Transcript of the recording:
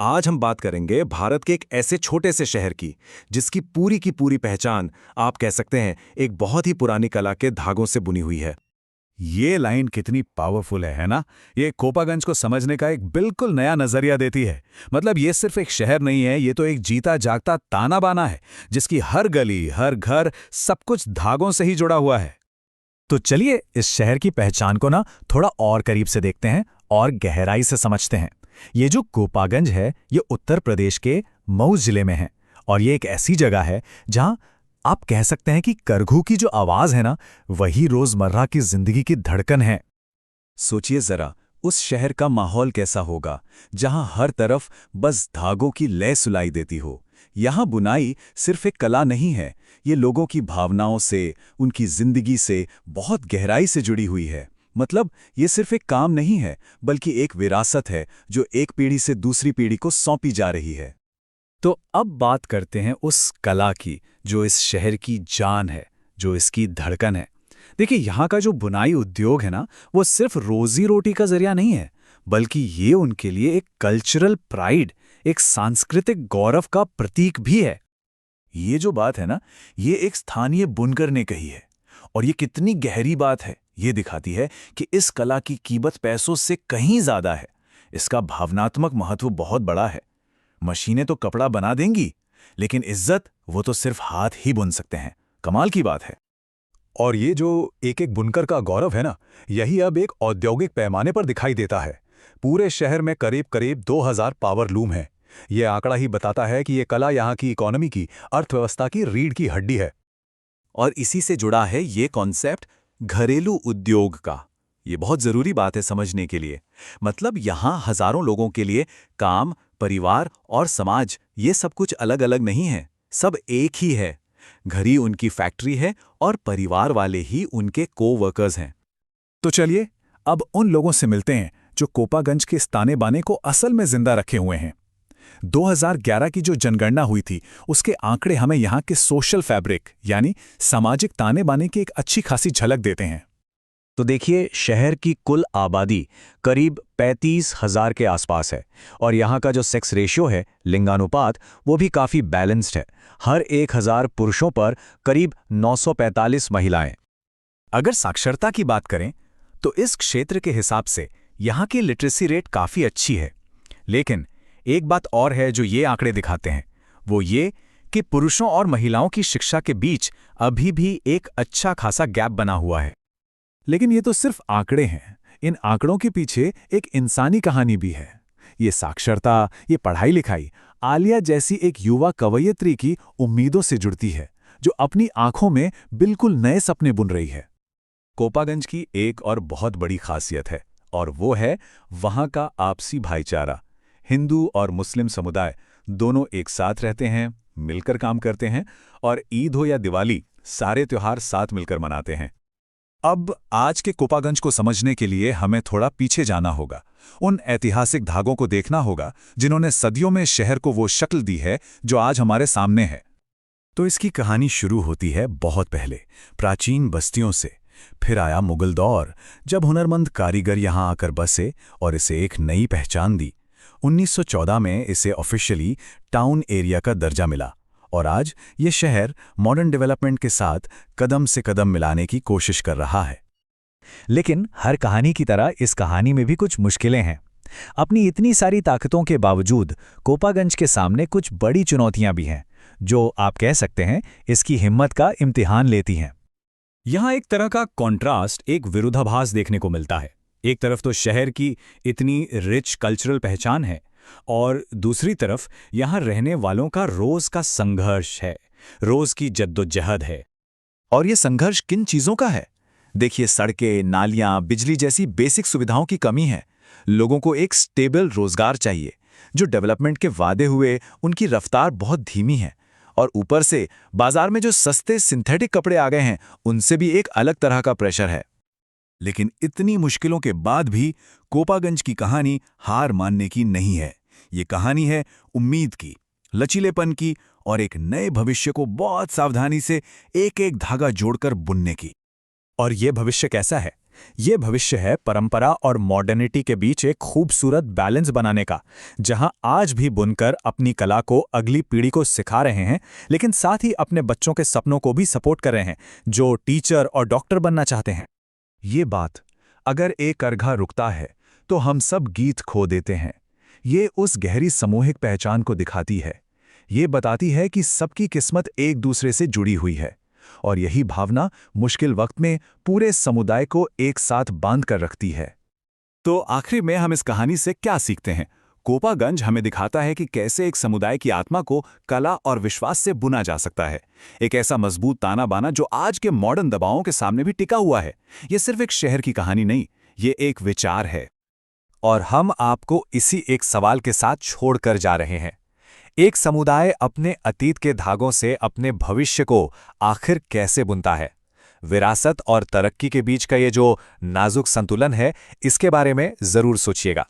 आज हम बात करेंगे भारत के एक ऐसे छोटे से शहर की पूरी पहचान आप कह सकते हैं एक बहुत ही पुरानी कला के धागों से बुनी हुई है। ये लाइन कितनी पावरफुल है ना। ये कोपागंज को समझने का एक बिल्कुल नया नजरिया देती है। मतलब ये सिर्फ एक शहर नहीं है, ये तो एक जीता जागता ताना बाना है जिसकी हर गली, हर घर, सब कुछ धागों से ही जुड़ा हुआ है। तो चलिए इस शहर की पहचान को ना थोड़ा और करीब से देखते हैं और गहराई से समझते हैं। ये जो कोपागंज है ये उत्तर प्रदेश के मऊ जिले में है और ये एक ऐसी जगह है जहां आप कह सकते हैं कि करघू की जो आवाज है ना वही रोजमर्रा की जिंदगी की धड़कन है। सोचिए जरा उस शहर का माहौल कैसा होगा जहां हर तरफ बस धागों की लय सुनाई देती हो। यहां बुनाई सिर्फ एक कला नहीं है, ये लोगों की भावनाओं से, उनकी जिंदगी से बहुत गहराई से जुड़ी हुई है। मतलब ये सिर्फ एक काम नहीं है बल्कि एक विरासत है जो एक पीढ़ी से दूसरी पीढ़ी को सौंपी जा रही है। तो अब बात करते हैं उस कला की जो इस शहर की जान है, जो इसकी धड़कन है। देखिए यहाँ का जो बुनाई उद्योग है ना वो सिर्फ रोजी रोटी का जरिया नहीं है, बल्कि ये उनके लिए एक कल्चरल प्राइड, एक सांस्कृतिक गौरव का प्रतीक भी है। ये जो बात है ना, ये एक स्थानीय बुनकर ने कही है और ये कितनी गहरी बात है ये दिखाती है कि इस कला की कीमत पैसों से कहीं ज्यादा है। इसका भावनात्मक महत्व बहुत बड़ा है। मशीनें तो कपड़ा बना देंगी, लेकिन इज्जत वो तो सिर्फ हाथ ही बुन सकते हैं। कमाल की बात है। और ये जो एक एक बुनकर का गौरव है ना, यही अब एक औद्योगिक पैमाने पर दिखाई देता है। पूरे शहर में करीब करीब 2000 पावर लूम हैं। ये आंकड़ा ही बताता है कि ये कला यहाँ की इकोनॉमी की, अर्थव्यवस्था की रीढ़ की हड्डी है। और इसी से जुड़ा है ये कॉन्सेप्ट घरेलू उद्योग का। ये बहुत जरूरी बात है समझने के लिए। मतलब यहाँ हजारों लोगों के लिए काम, परिवार और समाज ये सब कुछ अलग अलग नहीं है, सब एक ही है। घर ही उनकी फैक्ट्री है और परिवार वाले ही उनके को-वर्कर्स हैं। तो चलिए अब उन लोगों से मिलते हैं जो कोपागंज के इस ताने बाने को असल में जिंदा रखे हुए हैं। 2011 की जो जनगणना हुई थी उसके आंकड़े हमें यहाँ के सोशल फैब्रिक यानी सामाजिक ताने बाने की एक अच्छी खासी झलक देते हैं। तो देखिए शहर की कुल आबादी करीब 35,000 के आसपास है और यहाँ का जो सेक्स रेशियो है, लिंगानुपात, वो भी काफ़ी बैलेंस्ड है। हर 1,000 पुरुषों पर करीब 945 महिलाएं। अगर साक्षरता की बात करें तो इस क्षेत्र के हिसाब से यहाँ की लिटरेसी रेट काफ़ी अच्छी है। लेकिन एक बात और है जो ये आंकड़े दिखाते हैं, वो ये कि पुरुषों और महिलाओं की शिक्षा के बीच अभी भी एक अच्छा खासा गैप बना हुआ है। लेकिन ये तो सिर्फ आंकड़े हैं। इन आंकड़ों के पीछे एक इंसानी कहानी भी है। ये साक्षरता, ये पढ़ाई लिखाई आलिया जैसी एक युवा कवयित्री की उम्मीदों से जुड़ती है जो अपनी आंखों में बिल्कुल नए सपने बुन रही है। कोपागंज की एक और बहुत बड़ी खासियत है और वो है वहाँ का आपसी भाईचारा। हिंदू और मुस्लिम समुदाय दोनों एक साथ रहते हैं, मिलकर काम करते हैं और ईद हो या दिवाली, सारे त्योहार साथ मिलकर मनाते हैं। अब आज के कोपागंज को समझने के लिए हमें थोड़ा पीछे जाना होगा। उन ऐतिहासिक धागों को देखना होगा जिन्होंने सदियों में शहर को वो शक्ल दी है जो आज हमारे सामने है। तो इसकी कहानी शुरू होती है बहुत पहले, प्राचीन बस्तियों से। फिर आया मुगल दौर, जब हुनरमंद कारीगर यहाँ आकर बसे और इसे एक नई पहचान दी। 1914 में इसे ऑफिशियली टाउन एरिया का दर्जा मिला और आज ये शहर मॉडर्न डेवलपमेंट के साथ कदम से कदम मिलाने की कोशिश कर रहा है। लेकिन हर कहानी की तरह इस कहानी में भी कुछ मुश्किलें हैं। अपनी इतनी सारी ताकतों के बावजूद कोपागंज के सामने कुछ बड़ी चुनौतियां भी हैं जो आप कह सकते हैं इसकी हिम्मत का इम्तिहान लेती हैं। यहाँ एक तरह का कॉन्ट्रास्ट, एक विरोधाभास देखने को मिलता है। एक तरफ तो शहर की इतनी रिच कल्चरल पहचान है और दूसरी तरफ यहाँ रहने वालों का रोज का संघर्ष है, रोज की जद्दोजहद है। और ये संघर्ष किन चीज़ों का है? देखिए, सड़कें, नालियाँ, बिजली जैसी बेसिक सुविधाओं की कमी है। लोगों को एक स्टेबल रोजगार चाहिए। जो डेवलपमेंट के वादे हुए उनकी रफ्तार बहुत धीमी है और ऊपर से बाजार में जो सस्ते सिंथेटिक कपड़े आ गए हैं उनसे भी एक अलग तरह का प्रेशर है। लेकिन इतनी मुश्किलों के बाद भी कोपागंज की कहानी हार मानने की नहीं है। ये कहानी है उम्मीद की, लचीलेपन की और एक नए भविष्य को बहुत सावधानी से एक एक धागा जोड़कर बुनने की। और ये भविष्य कैसा है? ये भविष्य है परंपरा और मॉडर्निटी के बीच एक खूबसूरत बैलेंस बनाने का, जहां आज भी बुनकर अपनी कला को अगली पीढ़ी को सिखा रहे हैं, लेकिन साथ ही अपने बच्चों के सपनों को भी सपोर्ट कर रहे हैं, जो टीचर और डॉक्टर बनना चाहते हैं। ये बात, अगर एक अर्घा रुकता है तो हम सब गीत खो देते हैं, ये उस गहरी सामूहिक पहचान को दिखाती है। ये बताती है कि सबकी किस्मत एक दूसरे से जुड़ी हुई है, और यही भावना मुश्किल वक्त में पूरे समुदाय को एक साथ बांध कर रखती है। तो आखिर में हम इस कहानी से क्या सीखते हैं? कोपागंज हमें दिखाता है कि कैसे एक समुदाय की आत्मा को कला और विश्वास से बुना जा सकता है। एक ऐसा मजबूत ताना बाना जो आज के मॉडर्न दबावों के सामने भी टिका हुआ है। ये सिर्फ एक शहर की कहानी नहीं, ये एक विचार है। और हम आपको इसी एक सवाल के साथ छोड़कर जा रहे हैं। एक समुदाय अपने अतीत के धागों से अपने भविष्य को आखिर कैसे बुनता है? विरासत और तरक्की के बीच का ये जो नाजुक संतुलन है, इसके बारे में जरूर सोचिएगा।